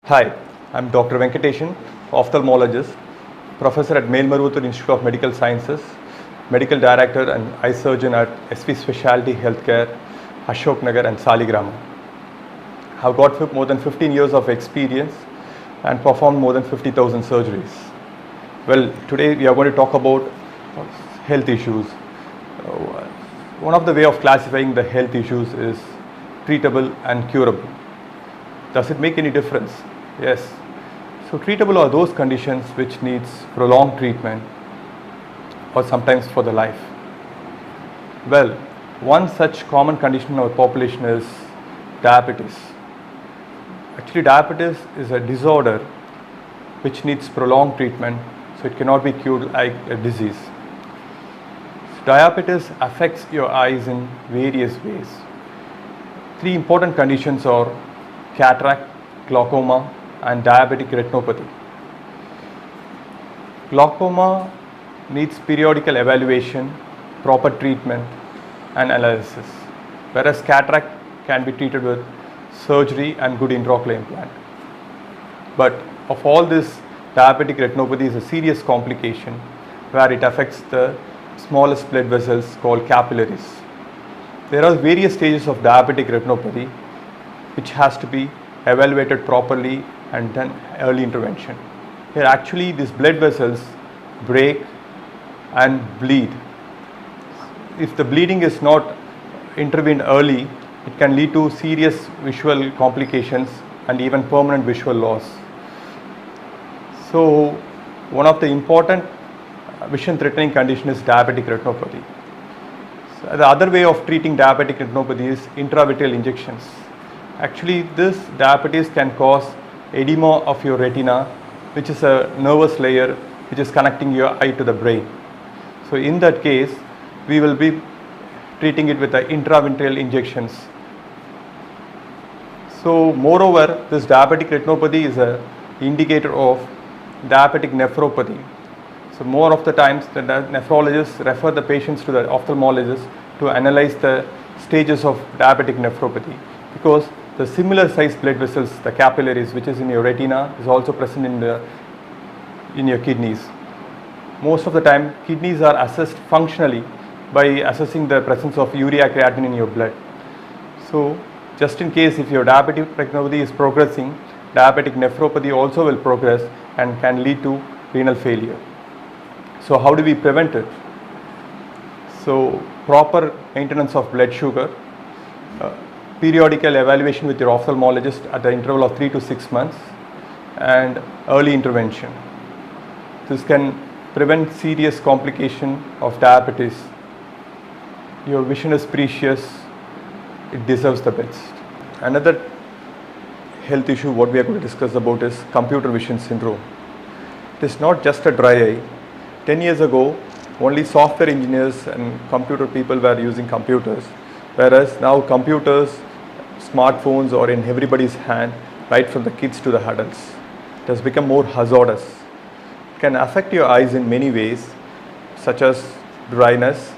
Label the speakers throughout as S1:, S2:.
S1: Hi, I'm Dr. Venkatesan, ophthalmologist, professor at Melmaruthur Institute of Medical Sciences, medical director and eye surgeon at SV Specialty Healthcare, Ashok Nagar and Saligrama. I've got more than 15 years of experience and performed more than 50,000 surgeries. Well, today we are going to talk about health issues. One of the way of classifying the health issues is treatable and curable. Does it make any difference? Yes. So treatable are those conditions which needs prolonged treatment or sometimes for the life. Well, one such common condition in our population is diabetes. Actually, diabetes is a disorder which needs prolonged treatment, so it cannot be cured like a disease. So diabetes affects your eyes in various ways. Three important conditions are cataract, glaucoma, and diabetic retinopathy. Glaucoma needs periodical evaluation, proper treatment, and analysis, whereas cataract can be treated with surgery and good intraocular implant. But of all this, diabetic retinopathy is a serious complication where it affects the smallest blood vessels called capillaries. There are various stages of diabetic retinopathy which has to be evaluated properly and done early intervention. Here actually these blood vessels break and bleed. If the bleeding is not intervened early, it can lead to serious visual complications and even permanent visual loss. So one of the important vision threatening condition is diabetic retinopathy. So the other way of treating diabetic retinopathy is intravitreal injections. Actually, this diabetes can cause edema of your retina, which is a nervous layer which is connecting your eye to the brain. So in that case, we will be treating it with the intravitreal injections. So moreover, this diabetic retinopathy is an indicator of diabetic nephropathy. So more of the times the nephrologists refer the patients to the ophthalmologist to analyze the stages of diabetic nephropathy, because the similar sized blood vessels, the capillaries, which is in your retina, is also present in your kidneys. Most of the time, kidneys are assessed functionally by assessing the presence of urea creatinine in your blood. So just in case if your diabetic retinopathy is progressing, diabetic nephropathy also will progress and can lead to renal failure. So how do we prevent it? So proper maintenance of blood sugar, periodical evaluation with your ophthalmologist at the interval of 3 to 6 months, and early intervention. This can prevent serious complication of diabetes. Your vision is precious, it deserves the best. Another health issue what we are going to discuss about is computer vision syndrome. It is not just a dry eye. 10 years ago, only software engineers and computer people were using computers, whereas now computers, smartphones are in everybody's hand, right from the kids to the adults. It has become more hazardous. It can affect your eyes in many ways, such as dryness,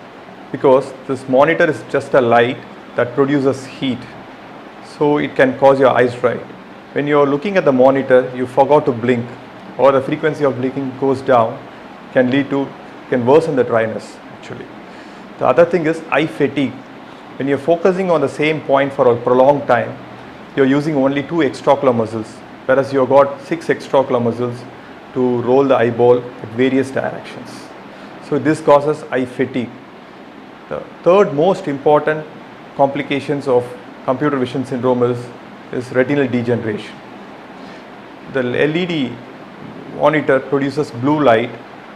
S1: because this monitor is just a light that produces heat, so it can cause your eyes dry. When you are looking at the monitor, you forgot to blink, or the frequency of blinking goes down, can worsen the dryness actually. The other thing is eye fatigue. When you're focusing on the same point for a prolonged time, you're using only 2 extraocular muscles, whereas you've got 6 extraocular muscles to roll the eyeball at various directions. So this causes eye fatigue. The third most important complications of computer vision syndrome is retinal degeneration. The LED monitor produces blue light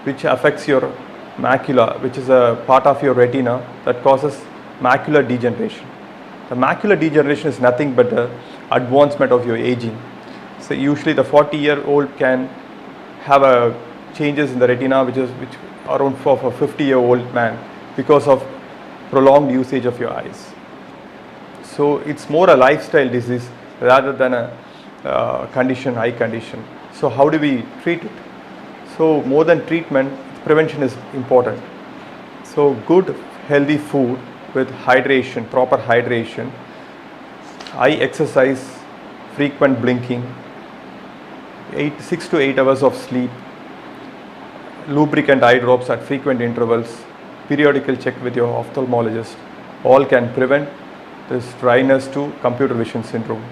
S1: which affects your macula, which is a part of your retina that causes macular degeneration. The macular degeneration is nothing but the advancement of your aging. So usually the 40-year-old can have changes in the retina which around for a 50-year-old man because of prolonged usage of your eyes. So it's more a lifestyle disease rather than a condition, eye condition. So how do we treat it? So more than treatment, prevention is important. So good healthy food with hydration, proper hydration, eye exercise, frequent blinking, 6 to 8 hours of sleep, lubricant eye drops at frequent intervals, periodical check with your ophthalmologist, all can prevent this dryness to computer vision syndrome.